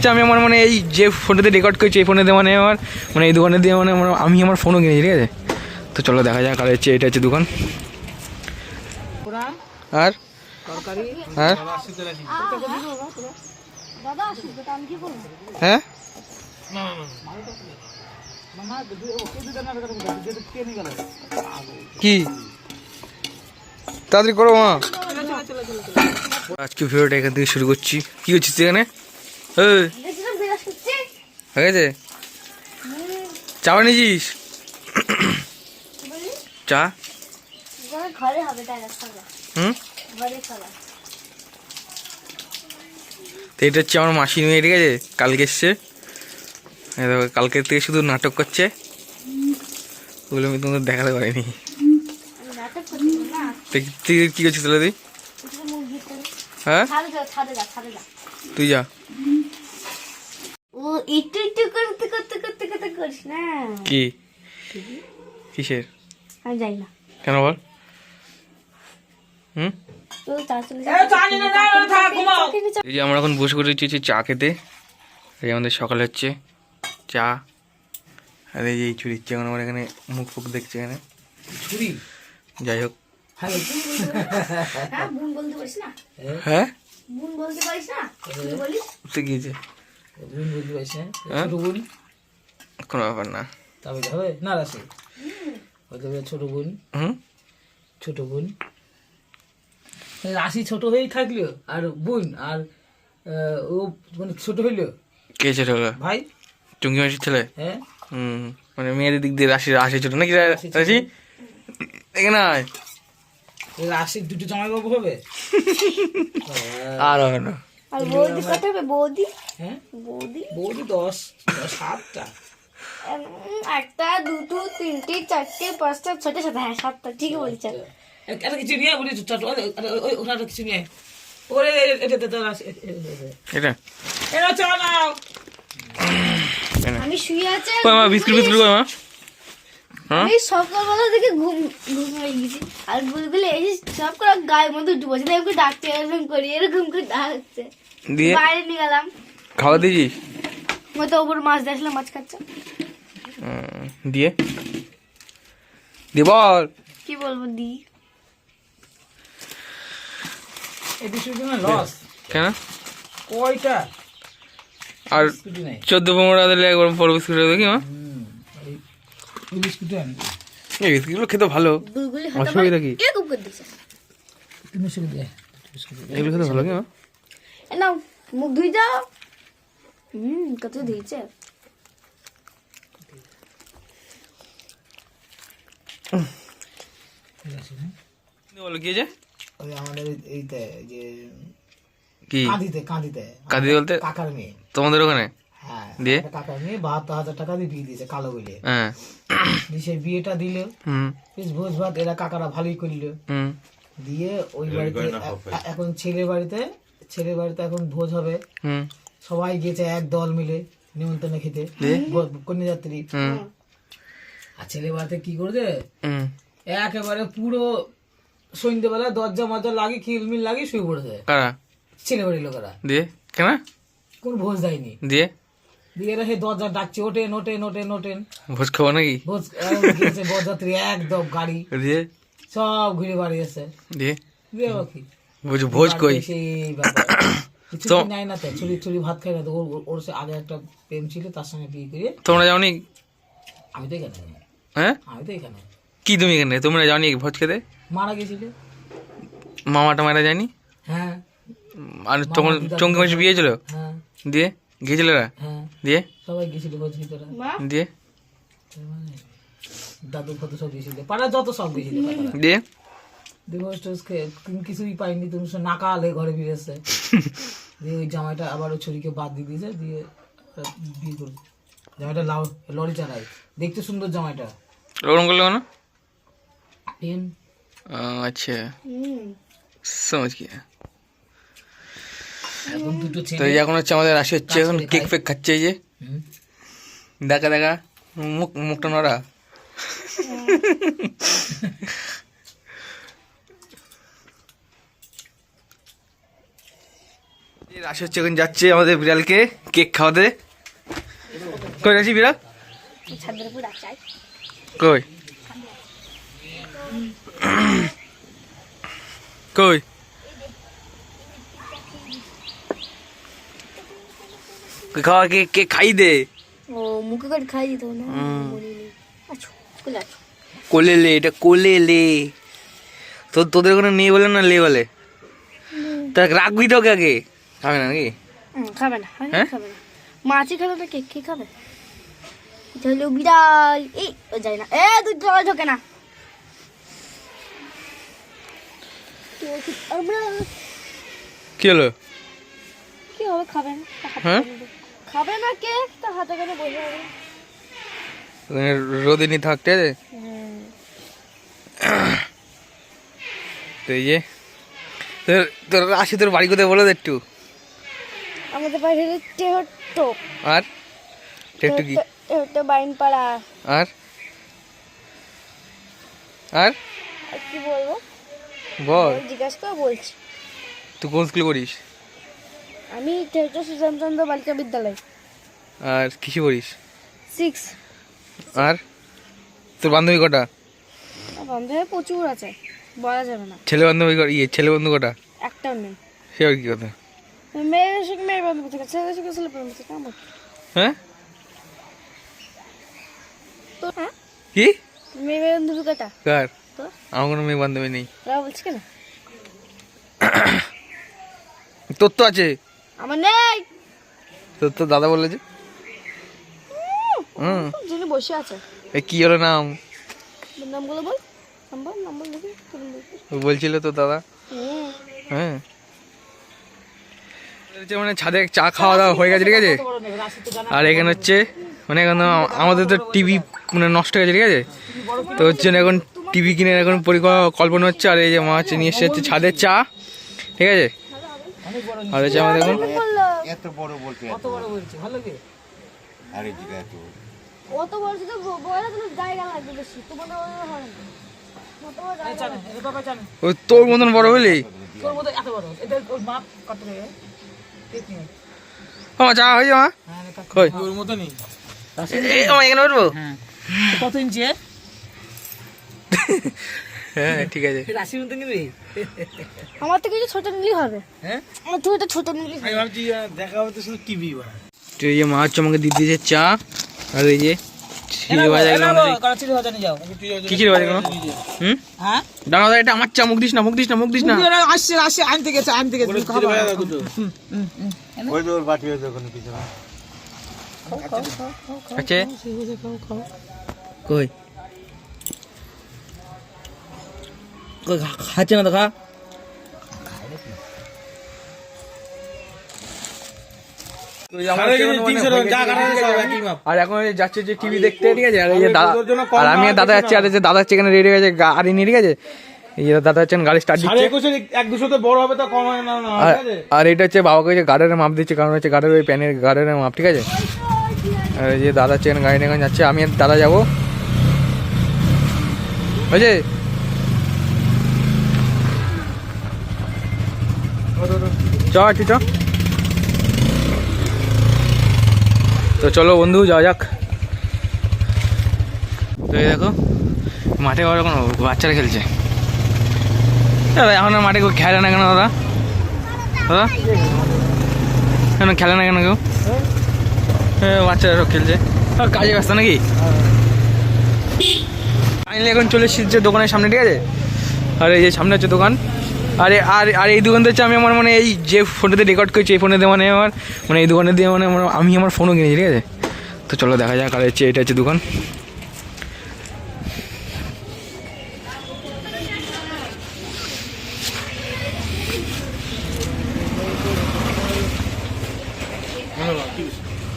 হচ্ছে আমি আমার মানে এই যে ফোনটাতে রেকর্ড করছি এই ফোনেতে মানে আমার মানে এই দোকানে দিয়ে মানে আমি আমার ফোনও কিনেছি, ঠিক আছে? তো চলো দেখা যাক। আর হচ্ছে এটা হচ্ছে দোকান। আর আর হ্যাঁ কি তাড়াতাড়ি করো মা। আজকে ভিডিওটা এখান থেকে শুরু করছি। কি করছিস এখানে? হয়ে গেছে? চা বানিয়েছিস? চা হুম তো এটা হচ্ছে আমার মাসির মেয়ে, ঠিক আছে? কালকে এসছে, কালকের থেকে শুধু নাটক করছে, ওগুলো আমি তোমাদের দেখাতে পারিনি। তুই কি করছিস তাহলে? তুই হ্যাঁ তুই যা। কি কিসের? আমি যাই না কেন বল? এই যে আমরা এখন বসে করে দিচ্ছি চা খেতে। এই আমাদের সকালে হচ্ছে চা। আর এই যে এই চুরি ইচ্ছে এখন আমার এখানে মুখ ফুক দেখছে এখানে। যাই হোক, হ্যাঁ গিয়েছে কোনো ব্যাপার না। ছোট বোন ছোট বোন রাশি ছোট হয়েই থাকলো আর বোন আর ও মানে ছোট হইলো। কে ছোট হলো? ভাই চুঙ্গি মাসির ছেলে। হ্যাঁ মানে মেয়েদের দিক দিয়ে রাশি রাশি ছোট নাকি? রাশি এখানে আয়। রাশির দুটো জামাই বাবু হবে আর হবে না। আর বৌদি কত হবে? বৌদি হ্যাঁ বৌদি বৌদি 10-7টা। একটা দুটো তিনটে চারটে পাঁচটা ছয়টা সাতটা। হ্যাঁ 7টা, ঠিকই বলেছেন। একটা কিছু নিয়ে বলি ওটা কিছু নিয়ে ওরে এটা এটা এটা চালাও। আমি শুয়ে আছি বিস্কুট বিস্কুট মা। আমি সকালবেলা থেকে ঘুম হয়ে গেছি আর বুলবুলি এই সব করে গায়ের মধ্যে উঠে বসে এরকম ডাকছে, এরকম করি এরকম করে ডাকছে। দিয়ে বাইরে নিয়ে গেলাম, খাওয়া দিয়েছিস? মই তো ওপর মাছ দেখলাম, মাছ খাচ্ছে। দিয়ে দিয়ে বল কি বলবো দি? এটি শুধু না লস কেন? কয়টা আর স্কুটি নাই 14-15 দিলে একবার বড় বিস্কুট দেখি মা। ওই বিস্কুটি আনি এই বিস্কুটগুলো খেতে ভালো, বুলবুলি অসুবিধা কি? এরকম করে দিচ্ছে। 300 দে বিস্কুটি এগুলো খেতে ভালো কি মা? নাও মুখ ধুই যাও। কত দিয়েছে। বলো কি যে ওই আমাদের এইতে যে কি কাঁদিতে কাঁদি বলতে কাকার মেয়ে তোমাদের ওখানে? হ্যাঁ দিয়ে কাকার মেয়ে 72,000 টাকা দিয়ে বিয়ে দিয়েছে কালো বলে। হ্যাঁ সেই বিয়েটা দিল বেশ ভোজ ভাত এরা কাকারা ভালোই করলো। দিয়ে ওই বাড়িতে এখন ছেলের বাড়িতে এখন ভোজ হবে। সবাই গেছে এক দল মিলে নিমন্ত্রণ খেতে কন্যাযাত্রী। আর ছেলে বাড়িতে কি করছে একেবারে পুরো সন্ধ্যেবেলা দরজা মজা লাগিয়ে খিলমিল লাগিয়ে শুয়ে পড়েছে কারা? ছেলে বাড়ির লোকেরা। দিয়ে কেন? কোন ভোজ দেয়নি। দিয়ে এরা সেই দরজা ডাকছে ওঠেন ভোজ খাবো নাকি? ভোজ বরযাত্রী একদম গাড়ি দিয়ে সব ঘুরে বাড়ি এসে দিয়ে দিয়ে কি ভোজ কই? সেই ব্যাপার কিছু নাই না তো ছুরি ভাত খাই না তো ওর সে আগে একটা প্রেম ছিল তার সঙ্গে বিয়ে করে। তোমরা যাওনি? আমি তো এখানে। হ্যাঁ এখানে কি তুমি এখানে? তোমরা যাওনি ভোজ খেতে? মারা গেছিল মামাটা মারা যায়নি? হ্যাঁ আর তখন চঙ্কি মাসি বিয়ে ছিল? হ্যাঁ দিয়ে গিয়েছিল? হ্যাঁ দিয়ে সবাই গেছিল ভোজ খেতে। দিয়ে দাদু ফাদু সব গেছিল পাড়া যত সব গেছিল। দিয়ে ডিভোর্স টোস তুমি কিছুই পাইনি, তুমি সব নাকালে ঘরে ফিরেছে। দিয়ে ওই জামাইটা আবার ওই ছুরিকে বাদ দিয়ে দিয়েছে, দিয়ে বিয়ে করবে। জামাইটা লরি চালায়, দেখতে সুন্দর জামাইটা। ওরকম করলে কেন? প্রেম। अच्छा समझ गया। এখন দুটো তো এখন হচ্ছে আমাদের রাশি হচ্ছে এখন কেক ফেক খাচ্ছে। এই যে দেখা দেখা মুখটা নড়া। রাশি হচ্ছে এখন যাচ্ছে আমাদের বিড়ালকে কেক খাওয়াতে। কই রাশি বিড়াল ছাদের উপর রাখা যায়। কই কই খাওয়া কেক খাই দে। ও মুখে করে খাই দিত না আচ্ছা কোলে আছো কোলে লে, এটা কোলে লে। তোদের কোনো নেই বলে না লে বলে, তা রাখবি তো ওকে আগে। খাবে না নাকি? খাবে না হ্যাঁ? খাবে না মাছি খাবে তো কেক কি খাবে? চলো বিড়াল এই ও যায় না তুই জল ঢোকে না কি হলো? কি হবে খাবে না হ্যাঁ খাবে না কেক তো হাতে করে বসে হবে রোদে নি থাকতে আছে। তো এই যে তোর আসি, তোর বাড়ি কোথায় বলো তো একটু। আমাদের বাড়ি টেহট্ট আর একটু কি টেহট্ট বাইনপাড়া আর আর আর কি বলবো বল। জিজ্ঞাসা করে বলছি। তুই কোন স্কুলে পড়িস? আমি টেহট্ট সুশান্তচন্দ্র বালিকা বিদ্যালয় আর কিসে পড়িস? 6 আর তোর বান্ধবী কটা? বান্ধবী প্রচুর আছে বলা যাবে না। ছেলে বান্ধবী ছেলে বন্ধু কটা? একটাও নেই। সে আর কি কথা? মেয়ের সঙ্গে মেয়ের বান্ধবী থাকে ছেলেদের সঙ্গে ছেলে বান্ধবী থাকে আমার হ্যাঁ তো হ্যাঁ কি মেয়ের বান্ধবী কটা কার? তো আমার কোনো মেয়ে বান্ধবী নেই। ওরা বলছে কেন তোর তো আছে। আমার নেই। তোর তো দাদা বলেছে। যিনি বসে আছে কি হলো নাম? নামগুলো বল নাম্বার লিখি বলছিল তো দাদা। হ্যাঁ মানে ছাদে চা খাওয়া দাওয়া হয়ে গেছে, ঠিক আছে। আর এখানে হচ্ছে মানে এখন আমাদের তো টিভি মানে নষ্ট হয়ে গেছে, ঠিক আছে। তো হচ্ছে এখন টিভি কিনে এখন পরিকল্পনা হচ্ছে। আর এই যে মা হচ্ছে নিয়ে এসে হচ্ছে ছাদের চা, ঠিক আছে। আর হচ্ছে আমাদের এখন এত বড় বলতে কত বড় বলছে ভালো কি আরে জিগা এত অত বড় তো বড় তো জায়গা লাগবে বেশি তোমাদের হয় না কত বড় জায়গা জানে এটা বাবা জানে ওই তোর মতন বড় হইলি তোর মতো এত বড় এটা ওর মাপ কত রে ঠিক নেই আমার চা হয়ে যা কই ওর মতো নেই এখানে উঠবো। হ্যাঁ কত ইঞ্চি হ্যাঁ ঠিক আছে। রাশির মতো নিবি আমার থেকে কিছু ছোট নিলেই হবে। হ্যাঁ আমার থেকে একটা ছোট নিলেই আমি ভাবছি দেখা হবে তো শুধু টিভি বাড়া তো এই যে মা হচ্ছে আমাকে দিয়ে দিয়েছে চা। আর এই যে চিড়ে ভাজা এগুলো কারাচিড়ি ভাজা নিয়ে যাও কি চিড়ে ভাজা এগুলো? হ্যাঁ দাঁড়া এটা আমার চা, মুখ দিস না মুখ দিস না মুখ দিস না। আসছে আনতে গেছে খাবো ওই তোর বাটি হয়েছে ওখানে পিছনে আছে কই কই খাচ্ছে না তো খা। আর এখন যাচ্ছে যে টিভি দেখতে, ঠিক আছে। আর এই যে দাদা আর আমি আর দাদা যাচ্ছি। আর এই যে দাদা হচ্ছে এখানে রেডি হয়ে গেছে গাড়ি নিয়ে, ঠিক আছে। এই যে দাদা হচ্ছেন গাড়ি স্টার্ট দিচ্ছে। আর এটা হচ্ছে বাবাকে যে গার্ডের মাপ দিচ্ছে, কারণ হচ্ছে গার্ডের ওই প্যানের গার্ডের মাপ, ঠিক আছে। আর এই যে দাদা হচ্ছে গাড়ি নিয়ে যাচ্ছে, আমি আর দাদা যাবো, বুঝলি। চ একটু চ। তো চলো বন্ধু যাওয়া যাক। তো এই দেখো মাঠে আবার এখন বাচ্চারা খেলছে। দাদা এখন আর মাঠে কেউ খেলে না কেন দাদা? দাদা কেন খেলে না কেন কেউ? বাচ্চারা সব খেলছে, কাজে ব্যস্ত নাকি? ফাইনালি এখন চলে এসেছে দোকানের সামনে, ঠিক আছে। আর এই যে সামনে হচ্ছে দোকান। আরে আর আর এই দোকানটা হচ্ছে আমি আমার মানে এই যে ফোনটাতে রেকর্ড করছি এই ফোনেতে মানে আমার মানে এই দোকানে দিয়ে মানে আমি আমার ফোনও কিনেছি, ঠিক আছে। তো চলো দেখা যাক। আর হচ্ছে এটা হচ্ছে দোকান।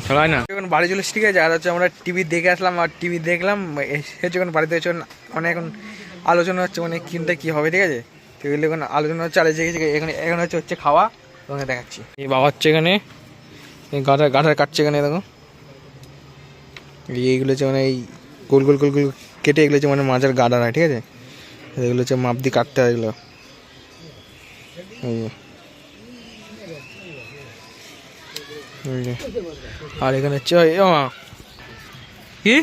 চলো হয় না এখন বাড়ি চলে এসেছি, ঠিক আছে। আর হচ্ছে আমরা টিভি দেখে আসলাম। আর টিভি দেখলাম এসে যখন বাড়িতে হচ্ছে মানে এখন আলোচনা হচ্ছে মানে কিনতে কী হবে, ঠিক আছে। তো এগুলো এখন আলোচনা হচ্ছে। আর এখানে এখন হচ্ছে খাওয়া তোমাকে দেখাচ্ছি। এই বাবা হচ্ছে এখানে গাঠার কাটছে এখানে, দেখো এইগুলো হচ্ছে মানে এই গোল গোল গোল গোল কেটে এগুলো হচ্ছে মানে মাছের গাডার হয়, ঠিক আছে। এগুলো হচ্ছে মাপ দিয়ে কাটতে হয় এগুলো। এই এই যে। আর এখানে হচ্ছে ওই ও মা। কি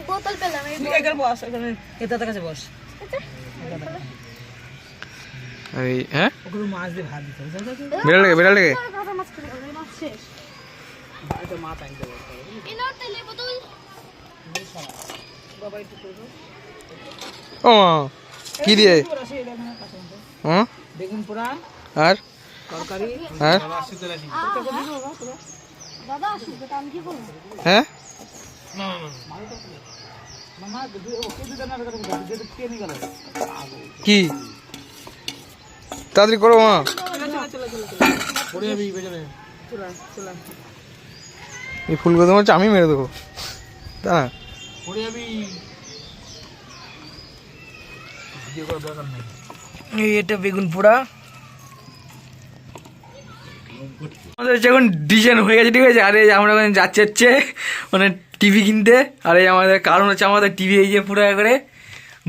বোতল পেলাম এই এখানে বস, এখানে এটাতে কাছে বস। এই হ্যাঁ ওগুলো মাছ দিয়ে ভাত দিতে হবে। বেড়াল লেগে কাঁচা মাছ করে খাবো, এই মাছ শেষ। এটা মাছ আনতে বলতে হবে। এই নাও তেলে বোতল। বাবা একটু করে দাও। ও মা, কি দিয়ে পুরা সেই দেখেন কাঁচা মাছ। হ্যাঁ বেগুন পোড়া, আর তরকারি। আর দাদা আসুক, তো আমি কি করবো? হ্যাঁ মামা ওকে দিতে না করে দাও, যেটা কে নিয়ে গেল। কি তাড়াতাড়ি করো মা। পড়ে যাবি বেজনে। চলা চলা। এই ফুলগুলো তোমার আমি মেরে দেবো তা না। পড়ে যাবি। ভিডিও করার দরকার নেই। এই এটা বেগুন পোড়া আমাদের হচ্ছে এখন ডিজাইন হয়ে গেছে, ঠিক আছে। আরে আমরা এখন যাচ্ছে মানে টিভি কিনতে। আর এই আমাদের কারণ হচ্ছে আমাদের টিভি এই যে পুরো করে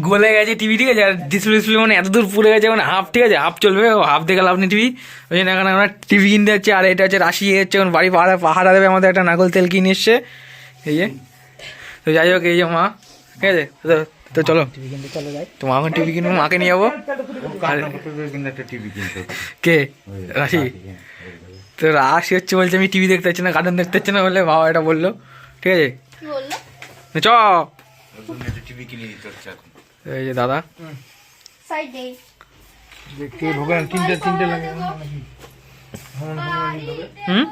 গলে গেছে টিভি, ঠিক আছে। আর ডিসপ্লে মানে এত দূর পুড়ে গেছে, মানে হাফ, ঠিক আছে, হাফ চলবে, হাফ দেখে লাভ নেই টিভি। ওই জন্য এখন আমরা টিভি কিনতে যাচ্ছি। আর এটা হচ্ছে রাশি হচ্ছে এখন বাড়ি পাহাড়া দেবে আমাদের একটা নারকেল তেল কিনে এসছে এই যে। তো যাই হোক এই যে মা, ঠিক আছে। তো চলো টিভি কিনতে চলে যাই। তো মা এখন টিভি কিনবো, মাকে নিয়ে যাবো। কিন্তু একটা টিভি কিনতে হবে। কে রাশি? তো রাশি হচ্ছে বলছে আমি টিভি দেখতে পাচ্ছি না, কার্টুন দেখতে পাচ্ছি না বলে বাবা এটা বললো, ঠিক আছে। কি বললো? চ একটা টিভি কিনে দিতে হচ্ছে এখন। এই যে দাদা সাইডে কে ভোগান তিনটে লাগে। হুম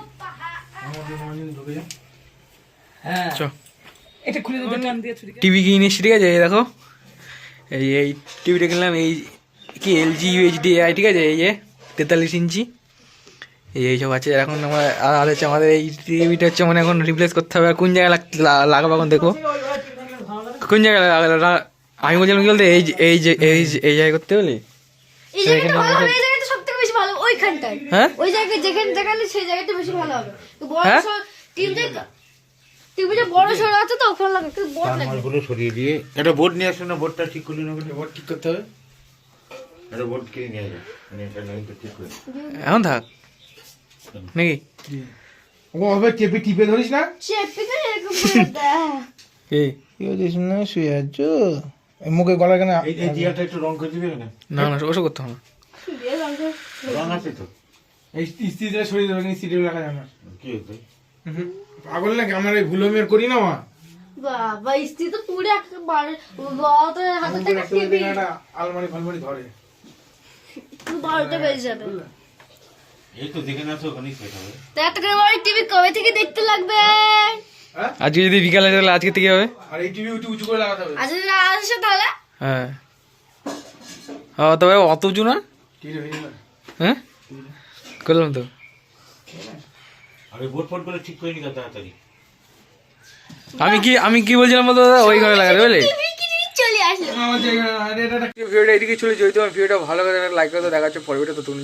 হ্যাঁ চ এটা খুলে দাও, টান দিয়ে ছুরি। টিভি কিনে এসছি, ঠিক আছে। এই দেখো এই টিভিটা কিনলাম, এই কি এলজি ইউএইচডি আই, ঠিক আছে। এই যে 43 ইঞ্চি এই সব আছে এখন। আমার আর হচ্ছে আমাদের এই টিভিটা হচ্ছে মানে এখন রিপ্লেস করতে হবে। আর কোন জায়গায় লাগাবো এখন দেখো, কোন জায়গায় আমি বলছিলাম কি বলতে এই জায়গায় করতে বলি। এই জায়গাটা ভালো হবে, এই জায়গাটা সবথেকে বেশি ভালো ওইখানটায়। হ্যাঁ ওই জায়গায় যেখানে সেই জায়গাটা বেশি ভালো হবে। তো বড় হ্যাঁ? টিভিটা বড় সরো আছে তো ওখানে লাগে, কিন্তু বড় লাগে। মালগুলো সরিয়ে দিয়ে একটা বোর্ড নিয়ে আসো না, বোর্ডটা ঠিক করলি না? বোর্ড ঠিক করতে হবে, একটা বোর্ড কিনে নিয়ে যাবে, মানে এটা লাইনটা ঠিক করে। এখন থাক নাকি ও হবে চেপে টিপে ধরিস না। চেপে করে এরকম করে দেয়। এই কি হয়েছিস না শুয়ে আছো মুখে গলা কেন? এই জিয়াটা একটু রং করে দিবে না? না না ওসব করতে হবে না। দিয়ে রং করে- রং আছে তো? এই স্ত্রীতে সরিয়ে দেবে কিন্তু স্ত্রীতে রাখা যায় না। কি হয়েছে? পাগল নাকি আমার এই ভুলো মেয়ের করি না মা। বাবা স্ত্রী তো পুরো একেবারে বাবা হাতে থেকে একটা টিভি একটা আলমারি ফালমারি ধরে। 12টা বেজে যাবে। এই তো দেখে না তো, ওখানেই সেট হবে। তো এত করে বড় টিভি কবে থেকে দেখতে লাগবে? আজকে যদি বিকালে তাহলে আজকে থেকে হবে। আর এই টিভি উঁচু উঁচু করে লাগাতে হবে। আজ যদি না আসে তাহলে হ্যাঁ তবে অত উঁচু না। টিভি হয়ে গেল। হ্যাঁ করলাম তো। আর ওই বোর্ড ফোর্ড গুলো ঠিক করে নি তাড়াতাড়ি। আমি কি বলছিলাম বলতো দাদা, ওই ঘরে লাগাতে বুঝলি। টিভি কিনে চলে আসলো। আমার জায়গা এটা ভিডিওটা এদিকে চলে যেহেতু আমার ভিডিওটা ভালো করে লাইক করে দেখাচ্ছে পরে ভিডিও তো তুমি